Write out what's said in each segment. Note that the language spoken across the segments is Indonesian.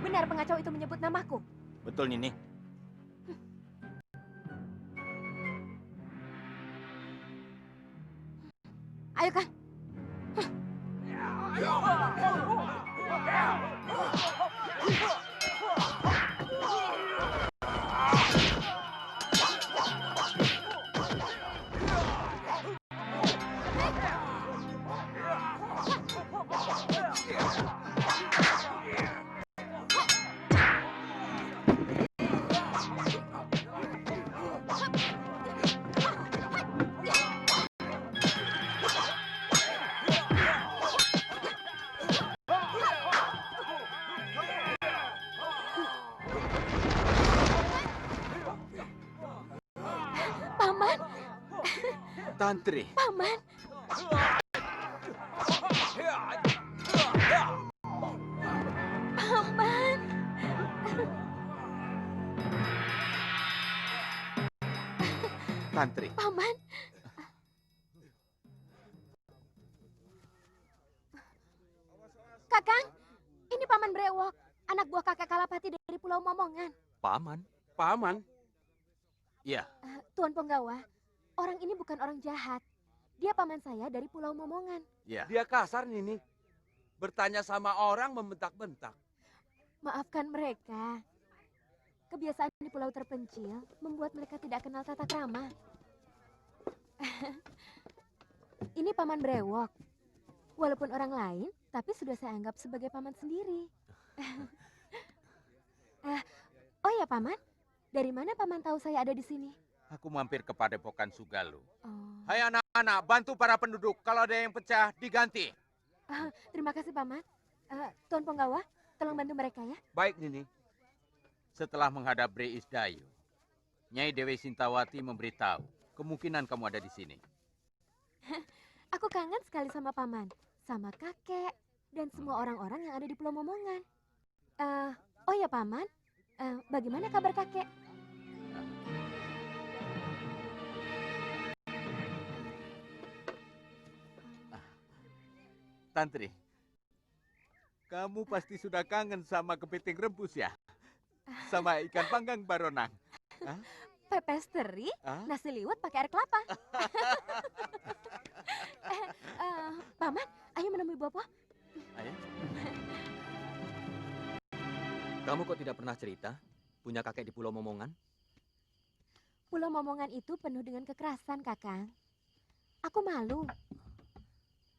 Benar pengacau itu menyebut namaku? Betul, Nini. Ayo, Kang. Paman. Tantri. Paman. Paman. Tantri. Paman. Kakang, ini Paman Brewok, anak buah kakek Kalapati dari Pulau Momongan. Paman? Paman? Iya. Tuan Penggawa, orang ini bukan orang jahat. Dia paman saya dari Pulau Momongan. Iya. Dia kasar, Nini. Bertanya sama orang membentak-bentak. Maafkan mereka. Kebiasaan di pulau terpencil membuat mereka tidak kenal tata krama. Ini Paman Brewok. Walaupun orang lain, tapi sudah saya anggap sebagai paman sendiri. Oh ya, Paman. Dari mana Paman tahu saya ada di sini? Aku mampir ke Padepokan Sugalu. Oh. Hai anak-anak, bantu para penduduk. Kalau ada yang pecah, diganti. Terima kasih, Paman. Tuan Penggawa, tolong bantu mereka ya. Baik, Nini. Setelah menghadap Bre Isdayu, Nyai Dewi Sintawati memberitahu kemungkinan kamu ada di sini. Aku kangen sekali sama Paman, sama kakek, dan semua orang-orang yang ada di Pulau Momongan. Oh ya, Paman, bagaimana kabar kakek? Tantri, kamu pasti sudah kangen sama kepiting rebus ya? Sama ikan panggang baronang. Pepes teri, nasi liwet pakai air kelapa. Paman, ayo menemui Bapak. Ayo. Kamu kok tidak pernah cerita punya kakek di Pulau Momongan? Pulau Momongan itu penuh dengan kekerasan, Kakang. Aku malu.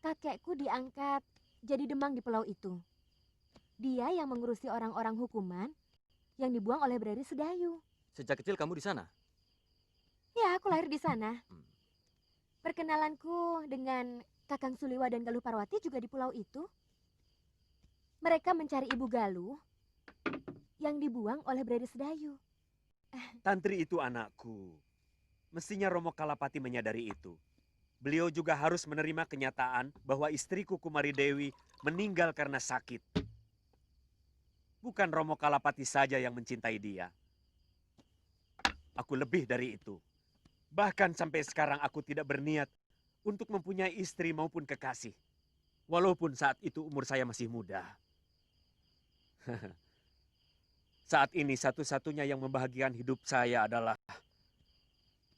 Kakekku diangkat jadi demang di pulau itu. Dia yang mengurusi orang-orang hukuman yang dibuang oleh Breri Sedayu. Sejak kecil kamu di sana? Ya, aku lahir di sana. Perkenalanku dengan Kakang Suliwa dan Galuh Parwati juga di pulau itu. Mereka mencari Ibu Galuh yang dibuang oleh Breri Sedayu. Tantri itu anakku. Mestinya Romo Kalapati menyadari itu. Beliau juga harus menerima kenyataan bahwa istriku Kumari Dewi meninggal karena sakit. Bukan Romo Kalapati saja yang mencintai dia. Aku lebih dari itu. Bahkan sampai sekarang aku tidak berniat untuk mempunyai istri maupun kekasih. Walaupun saat itu umur saya masih muda. Saat ini satu-satunya yang membahagiakan hidup saya adalah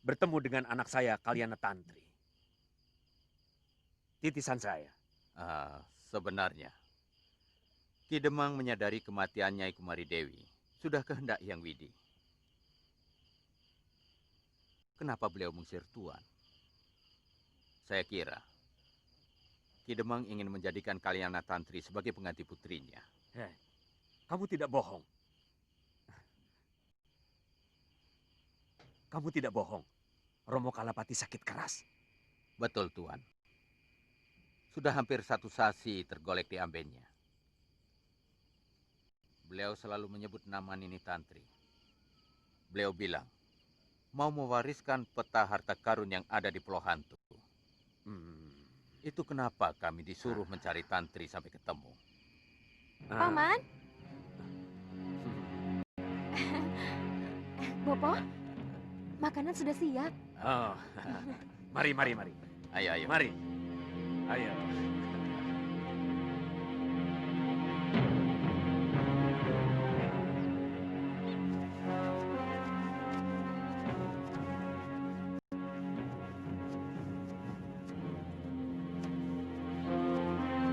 bertemu dengan anak saya, Kalyana Tantri. Titisan saya. Sebenarnya, Ki Demang menyadari kematian Nyai Kumari Dewi sudah kehendak Hyang Widi. Kenapa beliau mengusir Tuan? Saya kira Ki Demang ingin menjadikan Kalyana Tantri sebagai pengganti putrinya. Hei, kamu tidak bohong. Kamu tidak bohong. Romo Kalapati sakit keras. Betul, Tuan. Sudah hampir 1 sasi tergolek di ambennya. Beliau selalu menyebut nama Nini Tantri. Beliau bilang, mau mewariskan peta harta karun yang ada di Pulau Hantu. Itu kenapa kami disuruh mencari Tantri sampai ketemu. Paman? Bopo, makanan sudah siap. Oh. Mari. Ayo. Mari. Ayo.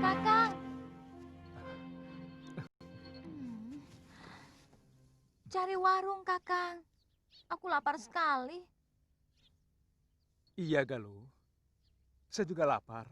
Kakang. Cari warung, Kakang. Aku lapar sekali. Iya, Galuh. Saya juga lapar.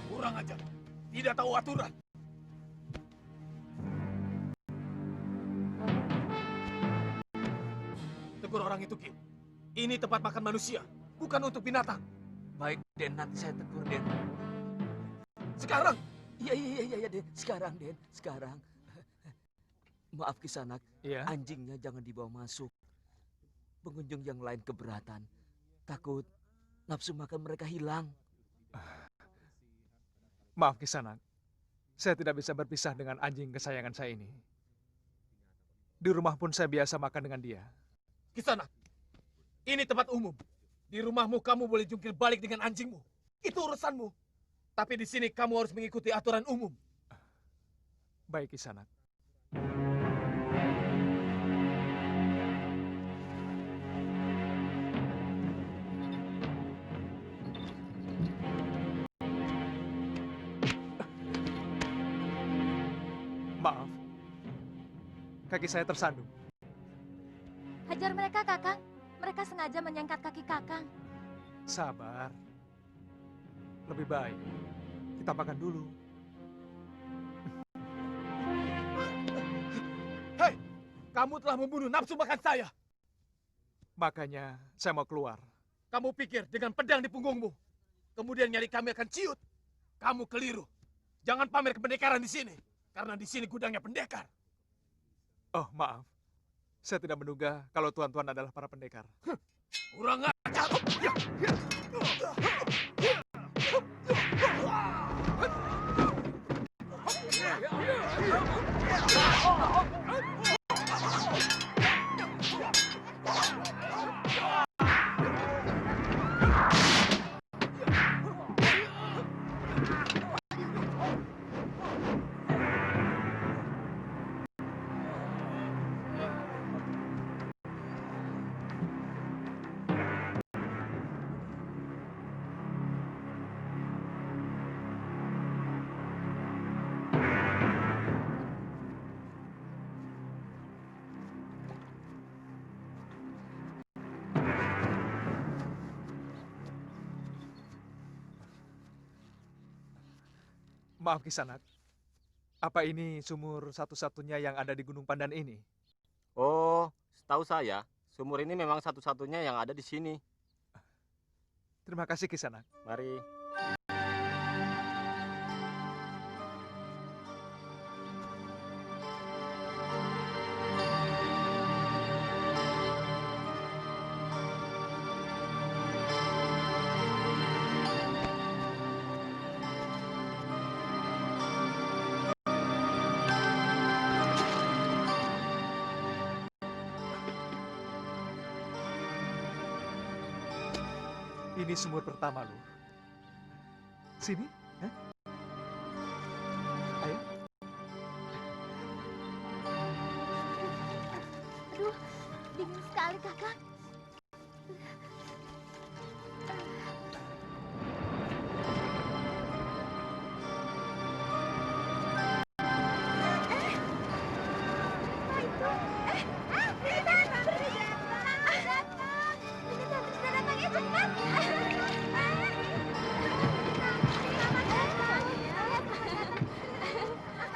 Kurang ajar. Tidak tahu aturan. Tegur orang itu, Ki. Ini tempat makan manusia, bukan untuk binatang. Baik, Den. Nanti saya tegur, Den. Sekarang, Iya, Den. Sekarang, Den. Sekarang. Maaf, Kisanak. Iya. Anjingnya jangan dibawa masuk. Pengunjung yang lain keberatan. Takut nafsu makan mereka hilang. Maaf, Kisanak. Saya tidak bisa berpisah dengan anjing kesayangan saya ini. Di rumah pun saya biasa makan dengan dia. Kisanak. Ini tempat umum. Di rumahmu kamu boleh jungkir balik dengan anjingmu. Itu urusanmu. Tapi di sini kamu harus mengikuti aturan umum. Baik, Kisanak. Maaf. Kaki saya tersandung. Hajar mereka, Kakang. Mereka sengaja menyengkat kaki Kakang. Sabar. Lebih baik kita makan dulu. Hei, kamu telah membunuh nafsu makan saya. Makanya saya mau keluar. Kamu pikir dengan pedang di punggungmu, kemudian nyali kami akan ciut? Kamu keliru. Jangan pamer kependekaran di sini, karena di sini gudangnya pendekar. Oh, maaf. Saya tidak menduga kalau tuan-tuan adalah para pendekar. Kurang ajar. Maaf, Kisanak. Apa ini sumur satu-satunya yang ada di Gunung Pandan ini? Oh, setahu saya, sumur ini memang satu-satunya yang ada di sini. Terima kasih, Kisanak. Mari. Ini sumur pertama, Lur. Sini, ya. Ayo. Aduh, dingin sekali kakak.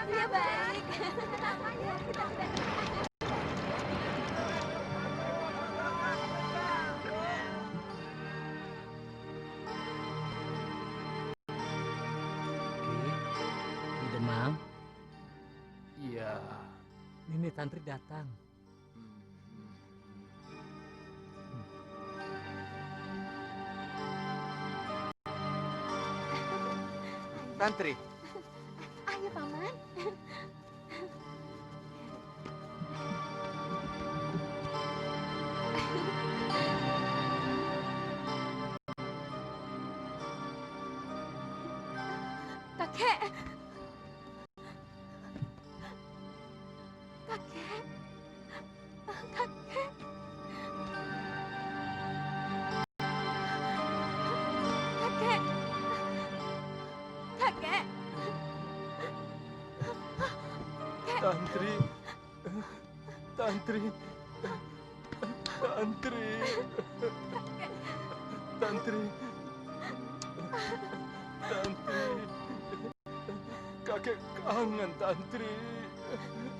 Dia baik. Di Demang, Iya. Nini Tantri datang. Tantri, Ayo paman. Kakek. Kakek. Kakek. Kakek. Kakek. Tantri. Tantri. Tantri. Tantri. Tantri. Kakek kangen, Tantri.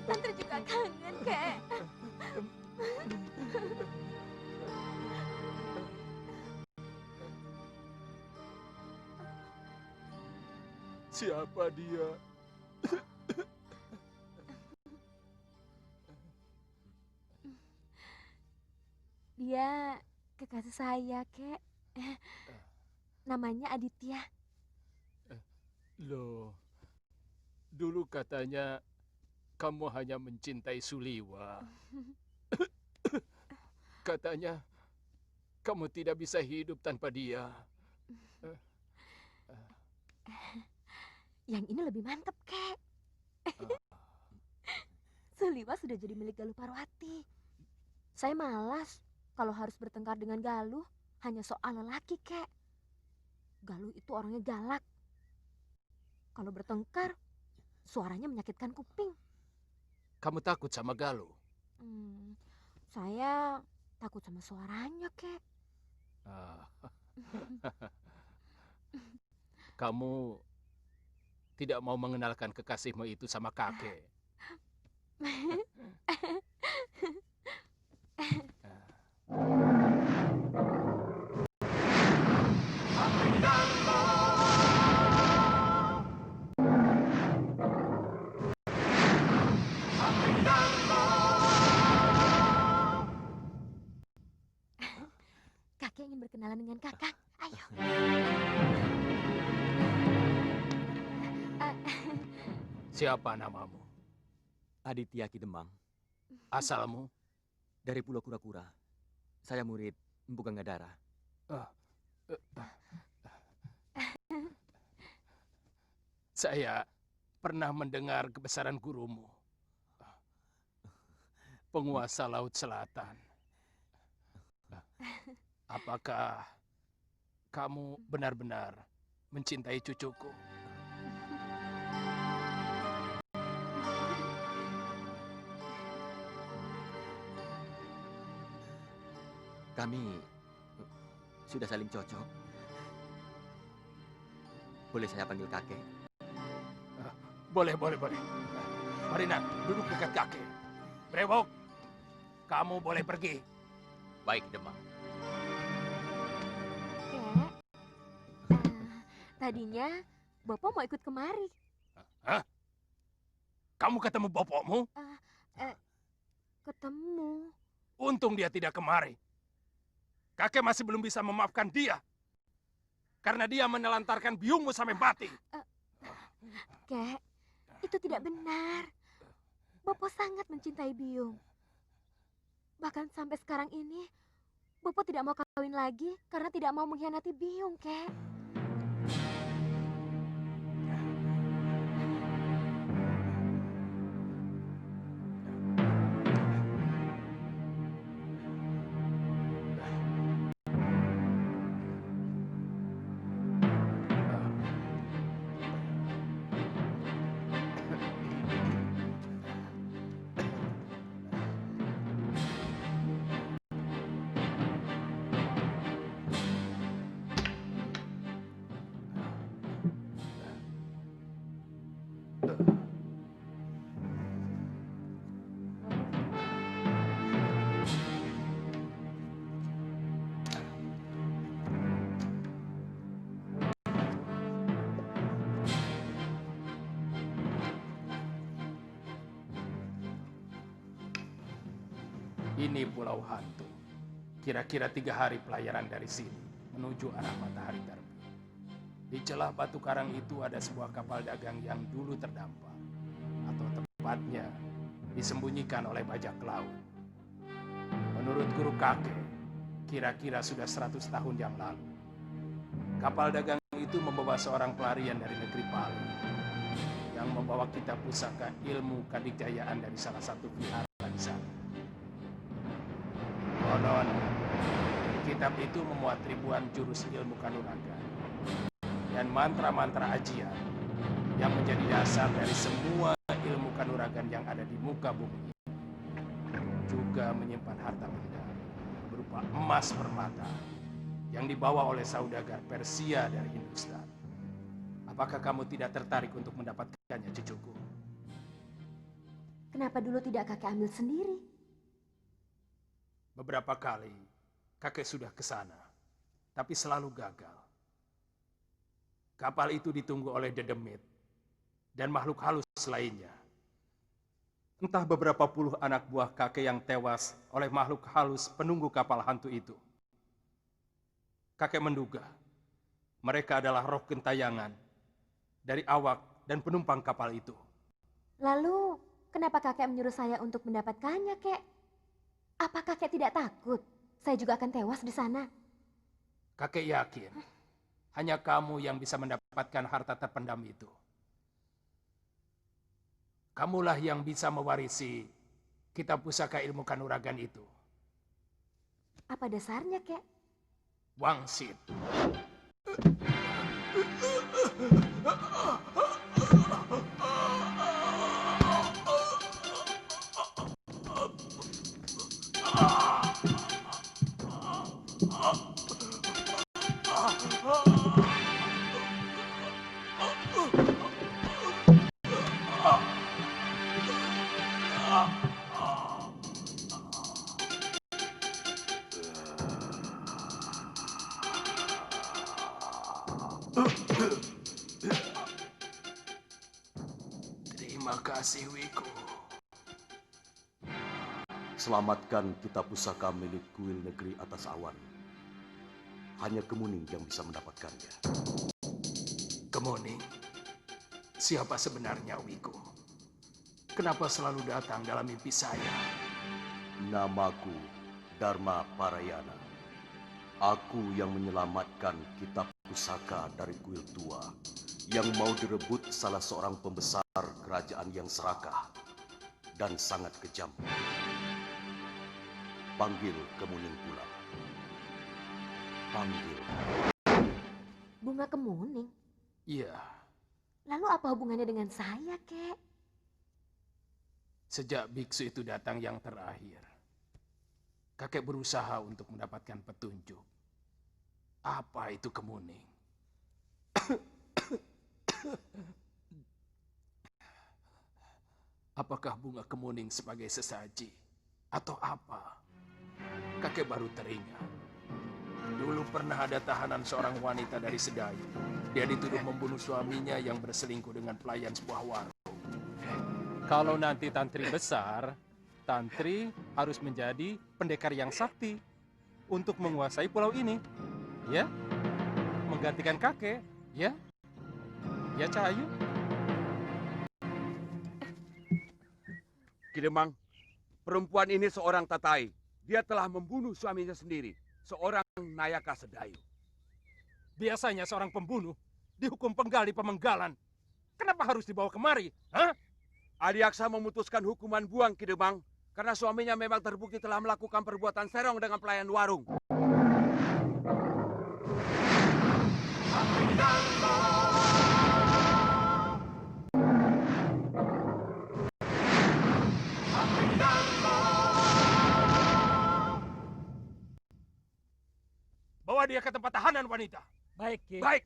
Tantri juga kangen, Kek. Siapa dia? Dia kekasih saya, Kek. Namanya Aditya. Loh, dulu katanya kamu hanya mencintai Suliwa. Katanya kamu tidak bisa hidup tanpa dia. Yang ini lebih mantep, Kek. Suliwa sudah jadi milik Galuh Parwati. Saya malas kalau harus bertengkar dengan Galuh hanya soal lelaki, Kek. Galuh itu orangnya galak. Kalau bertengkar, suaranya menyakitkan kuping. Kamu takut sama Galuh? Saya takut sama suaranya, Kek. Ah. Kamu tidak mau mengenalkan kekasihmu itu sama kakek. Kakek ingin berkenalan dengan kakak. Ayo. Siapa namamu? Aditya Ki Demang, Asalmu? dari Pulau Kura-Kura. Saya murid Empu Ganggadara. Saya pernah mendengar kebesaran gurumu. Penguasa Laut Selatan. Apakah kamu benar-benar mencintai cucuku? Kami sudah saling cocok. Boleh saya panggil kakek? Boleh. Marina, duduk dekat kakek. Brewok, kamu boleh pergi. baik Demang. Kek, tadinya Bopo mau ikut kemari. Hah? Kamu ketemu bapakmu? Ketemu. Untung dia tidak kemari. Kakek masih belum bisa memaafkan dia. Karena dia menelantarkan biungmu sampai mati. Kek, itu tidak benar. Bopo sangat mencintai Biung. Bahkan sampai sekarang ini, Puput tidak mau kawin lagi karena tidak mau mengkhianati Biung, Kek. Ini Pulau Hantu. Kira-kira 3 hari pelayaran dari sini menuju arah matahari terbit. Di celah batu karang itu ada sebuah kapal dagang yang dulu terdampar, atau tepatnya disembunyikan oleh bajak laut. Menurut guru kakek, kira-kira sudah 100 tahun yang lalu, kapal dagang itu membawa seorang pelarian dari negeri Pali yang membawa kitab pusaka ilmu kadikjayaan dari salah satu vihara di sana. Konon, kitab itu memuat ribuan jurus ilmu kanuragan dan mantra-mantra ajian yang menjadi dasar dari semua ilmu kanuragan yang ada di muka bumi. Juga menyimpan harta benda berupa emas permata yang dibawa oleh saudagar Persia dari Hindustan. Apakah kamu tidak tertarik untuk mendapatkannya, cucuku? Kenapa dulu tidak kakek ambil sendiri? Beberapa kali kakek sudah ke sana, tapi selalu gagal. Kapal itu ditunggu oleh dedemit dan makhluk halus lainnya. Entah beberapa puluh anak buah kakek yang tewas oleh makhluk halus penunggu kapal hantu itu. Kakek menduga mereka adalah roh gentayangan dari awak dan penumpang kapal itu. Lalu, kenapa kakek menyuruh saya untuk mendapatkannya, Kek? Apa kakek tidak takut? Saya juga akan tewas di sana. Kakek yakin hanya kamu yang bisa mendapatkan harta terpendam itu. Kamulah yang bisa mewarisi kitab pusaka ilmu kanuragan itu. Apa dasarnya, Kek? Wangsit. Terima kasih, Wiku. Selamatkan kitab pusaka milik kuil negeri atas awan. Hanya Kemuning yang bisa mendapatkannya. Kemuning, siapa sebenarnya Wiku? Kenapa selalu datang dalam mimpi saya? Namaku Dharma Parayana. Aku yang menyelamatkan kitab pusaka dari kuil tua yang mau direbut salah seorang pembesar kerajaan yang serakah dan sangat kejam. Panggil Kemuning pulang. Panggil. Bunga kemuning? Iya, Lalu apa hubungannya dengan saya, Kek? sejak biksu itu datang yang terakhir, kakek berusaha untuk mendapatkan petunjuk. Apa itu Kemuning? Apakah bunga kemuning sebagai sesaji? Atau apa? Kakek baru teringat. Dulu pernah ada tahanan seorang wanita dari Sedayu. Dia dituduh membunuh suaminya yang berselingkuh dengan pelayan sebuah warung. Kalau nanti Tantri besar, Tantri harus menjadi pendekar yang sakti untuk menguasai pulau ini. Ya? Menggantikan kakek. Ya? Ya, Cahayu? Kidemang, perempuan ini seorang tatai. Dia telah membunuh suaminya sendiri. seorang Nayaka Sedayu. Biasanya seorang pembunuh dihukum penggal di pemenggalan. Kenapa harus dibawa kemari? Hah? Adiaksa memutuskan hukuman buang Ki Demang karena suaminya memang terbukti telah melakukan perbuatan serong dengan pelayan warung. Bawa dia ke tempat tahanan wanita. Baik, Ki. Baik.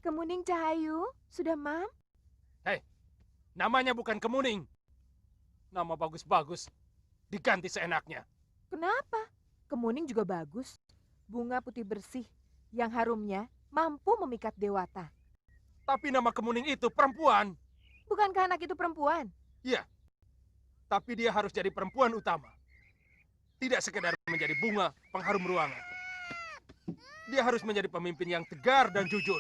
Kemuning Cahayu, sudah mam? Namanya bukan Kemuning. Nama bagus-bagus. Diganti seenaknya. Kenapa? Kemuning juga bagus. Bunga putih bersih yang harumnya mampu memikat dewata. Tapi nama Kemuning itu perempuan. Bukankah anak itu perempuan? Iya. Tapi dia harus jadi perempuan utama. Tidak sekedar menjadi bunga pengharum ruangan. Dia harus menjadi pemimpin yang tegar dan jujur.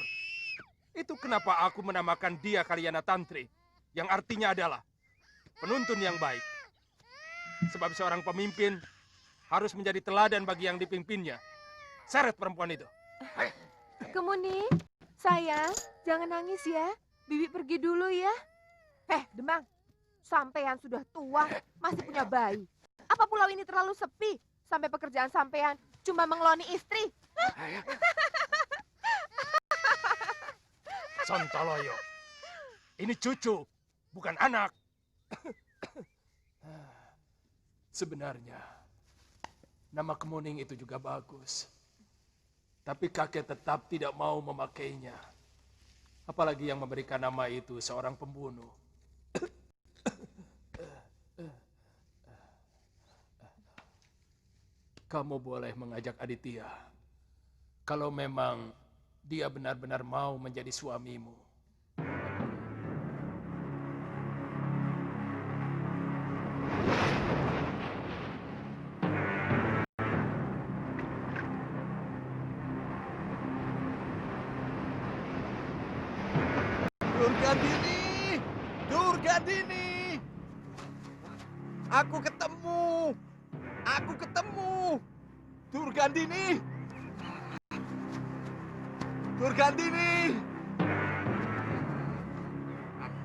Itu kenapa aku menamakan dia Kalyana Tantri, yang artinya adalah penuntun yang baik. Sebab seorang pemimpin harus menjadi teladan bagi yang dipimpinnya. Seret perempuan itu. Kemuning, sayang, jangan nangis ya. Bibi pergi dulu ya. Demang, sampean sudah tua, masih punya bayi. Apa pulau ini terlalu sepi sampai pekerjaan sampean cuma mengeloni istri? Sontoloyo. Ini cucu, bukan anak. Sebenarnya, nama Kemuning itu juga bagus. Tapi kakek tetap tidak mau memakainya. Apalagi yang memberikan nama itu seorang pembunuh. Kamu boleh mengajak Aditya. Kalau memang dia benar-benar mau menjadi suamimu. Durgandini! Durgandini! Aku ketemu! Aku ketemu! Durgandini! Durgandini!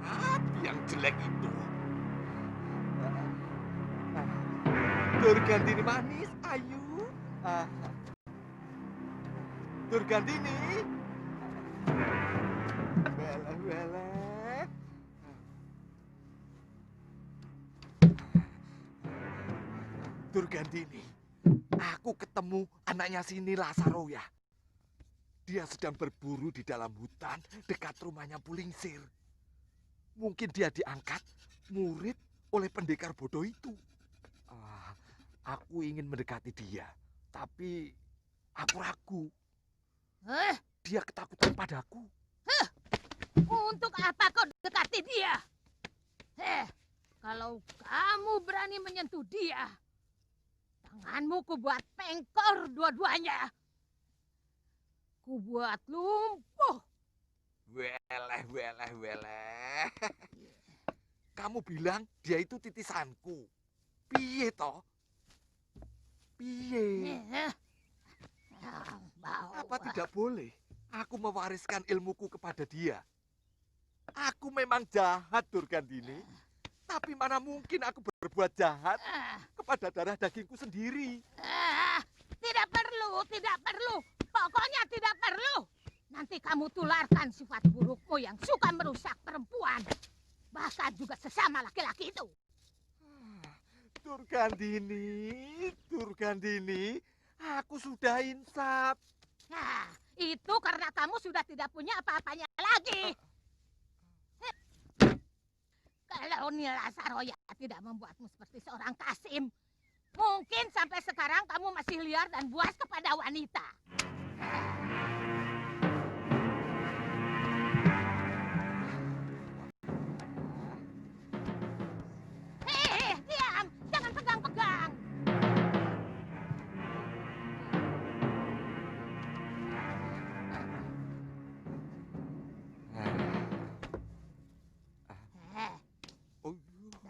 Hati yang jelek itu. Durgandini manis, ayu. Durgandini! Bela. Durgandini, aku ketemu anaknya si Nila Saroya. Dia sedang berburu di dalam hutan dekat rumahnya Pulingsir. Mungkin dia diangkat murid oleh pendekar bodoh itu. Aku ingin mendekati dia, tapi aku ragu. Dia ketakutan padaku. Untuk apa kau dekati dia? Kalau kamu berani menyentuh dia, tanganmu kubuat pengkor dua-duanya. Kubuat lumpuh. Weleh. Kamu bilang dia itu titisanku. Piye toh? Piye? Apa tidak boleh aku mewariskan ilmuku kepada dia? Aku memang jahat, Durgandini. Tapi mana mungkin aku berbuat jahat kepada darah dagingku sendiri. Tidak perlu. Pokoknya tidak perlu. Nanti kamu tularkan sifat burukmu yang suka merusak perempuan. Bahkan juga sesama laki-laki itu. Durgandini, aku sudah insaf. Nah, itu karena kamu sudah tidak punya apa-apanya lagi. Kalau Nila Saroya tidak membuatmu seperti seorang Kasim, mungkin sampai sekarang kamu masih liar dan buas kepada wanita. Diam! Jangan pegang-pegang!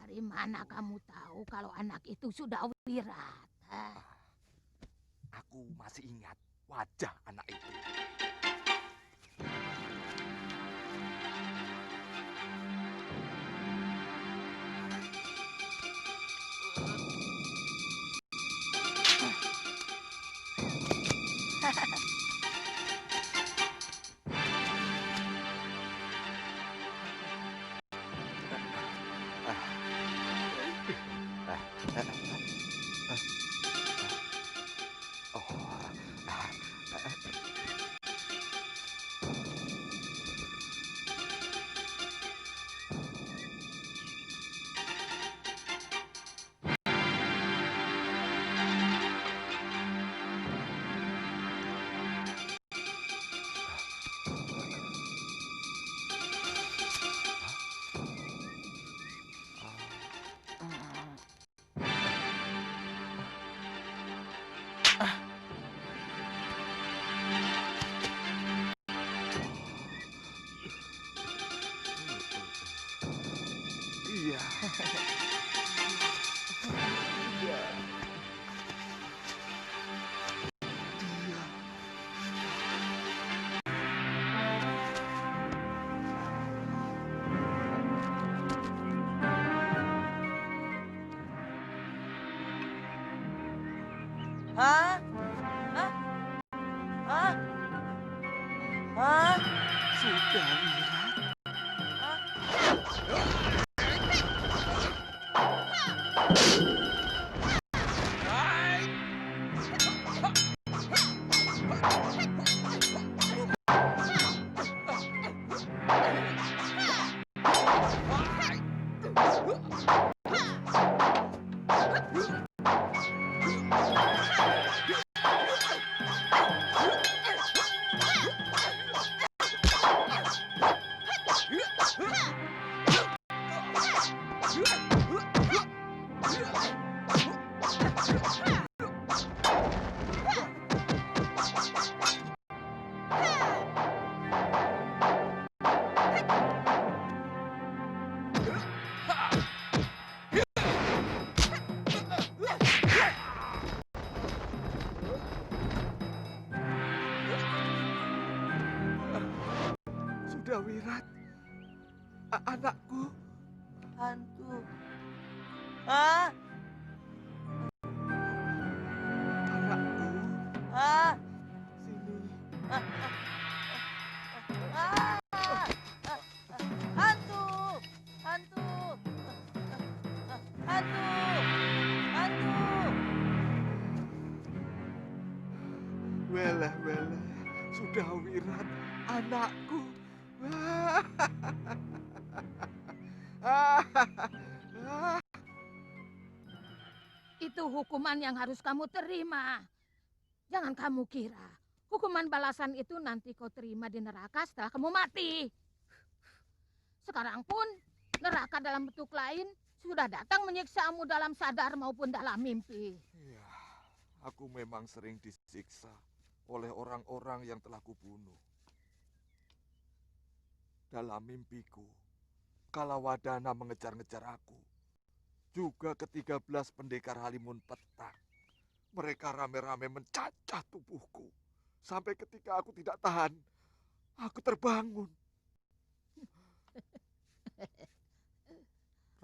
Dari mana kamu tahu kalau anak itu sudah wirat? Aku masih ingat wajah anak itu. Iya. Iya. Dia. Hah? Hah? Hah? Hah? Sudah, Wira. Sudah, Wirat. Anakku. Hantu. Hah? Anakku. Hah? Sini. Hantu! Hantu! Hantu! Hantu! Welah, welah. Sudah, Wirat. Anakku. Itu hukuman yang harus kamu terima. Jangan kamu kira hukuman balasan itu nanti kau terima di neraka setelah kamu mati. Sekarang pun neraka dalam bentuk lain sudah datang menyiksamu dalam sadar maupun dalam mimpi. Ya, aku memang sering disiksa oleh orang-orang yang telah kubunuh. Dalam mimpiku, Kalawadana mengejar-ngejar aku. Juga ke-13 pendekar Halimun Petak. Mereka rame-rame mencacah tubuhku. Sampai ketika aku tidak tahan, aku terbangun.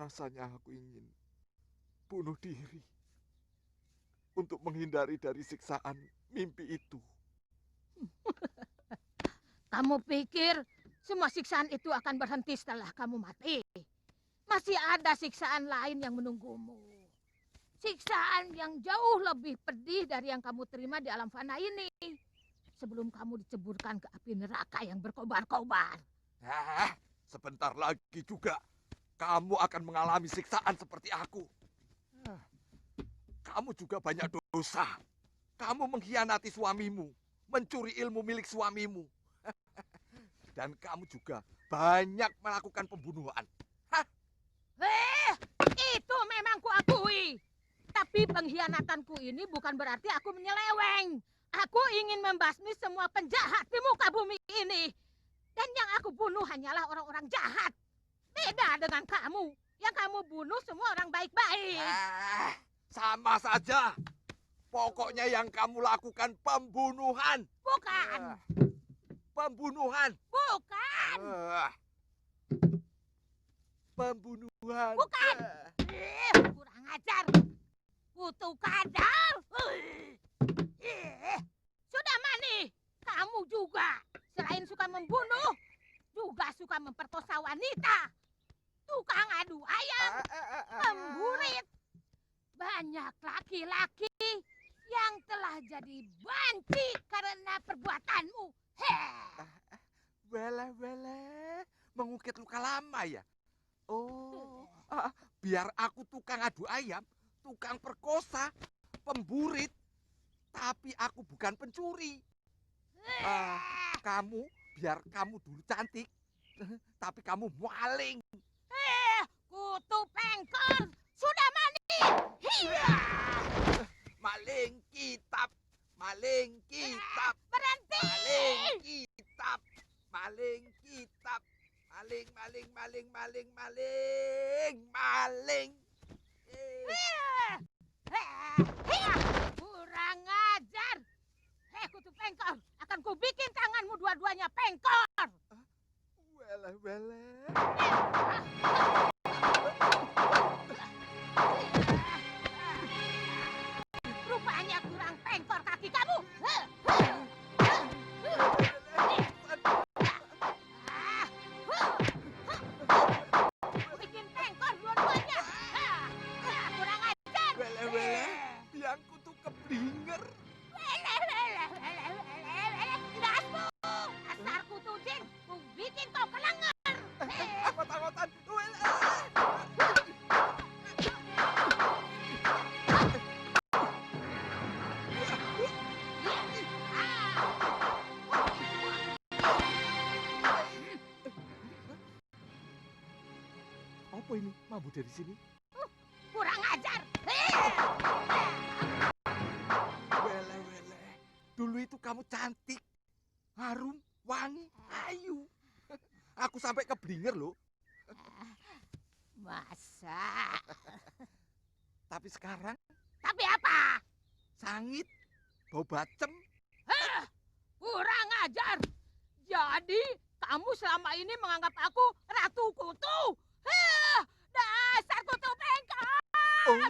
Rasanya aku ingin bunuh diri untuk menghindari dari siksaan mimpi itu. Kamu pikir semua siksaan itu akan berhenti setelah kamu mati? Masih ada siksaan lain yang menunggumu. Siksaan yang jauh lebih pedih dari yang kamu terima di alam fana ini. Sebelum kamu diceburkan ke api neraka yang berkobar-kobar. Sebentar lagi juga kamu akan mengalami siksaan seperti aku. Kamu juga banyak dosa. Kamu mengkhianati suamimu, mencuri ilmu milik suamimu. Dan kamu juga banyak melakukan pembunuhan. Itu memang kuakui. Tapi pengkhianatanku ini bukan berarti aku menyeleweng. Aku ingin membasmi semua penjahat di muka bumi ini. Dan yang aku bunuh hanyalah orang-orang jahat. Beda dengan kamu. Yang kamu bunuh semua orang baik-baik. Sama saja. Pokoknya yang kamu lakukan pembunuhan. Bukan. Pembunuhan. Bukan. Pembunuhan. Bukan. Kurang ajar. Kutu kadal. Sudah Mani, kamu juga selain suka membunuh, juga suka memperkosa wanita. Tukang adu ayam, pemburit. Banyak laki-laki yang telah jadi banci karena perbuatanmu. Wele, mengukit luka lama ya? Oh, biar aku tukang adu ayam, tukang perkosa, pemburit, tapi aku bukan pencuri. Kamu, biar kamu dulu cantik, tapi kamu maling. Kutu pengkor, sudah Mani. Maling kitab, maling kitab. Berhenti. Maling kitab, maling kitab. Maling. Kurang ajar. Kutu pengkor, akan kubikin tanganmu dua-duanya pengkor. Wele. Rupanya kurang pengkor kaki kamu. Bikin pengkor dua-duanya. Kurang ajar. Wele, biangku tuh keblinger. Dasmu. Asar kutu jin, ku bikin kau kelengar. Anggot-anggotan. Apa ini? Mambu dari sini? Kurang ajar. Wele. Dulu itu kamu cantik, harum, wangi, ayu. Aku sampai keblinger loh. Masa? Tapi sekarang Tapi apa? sangit, bau bacem. Kurang ajar. Jadi kamu selama ini menganggap aku ratu kutu. Dasar kutu pengkor. Oh,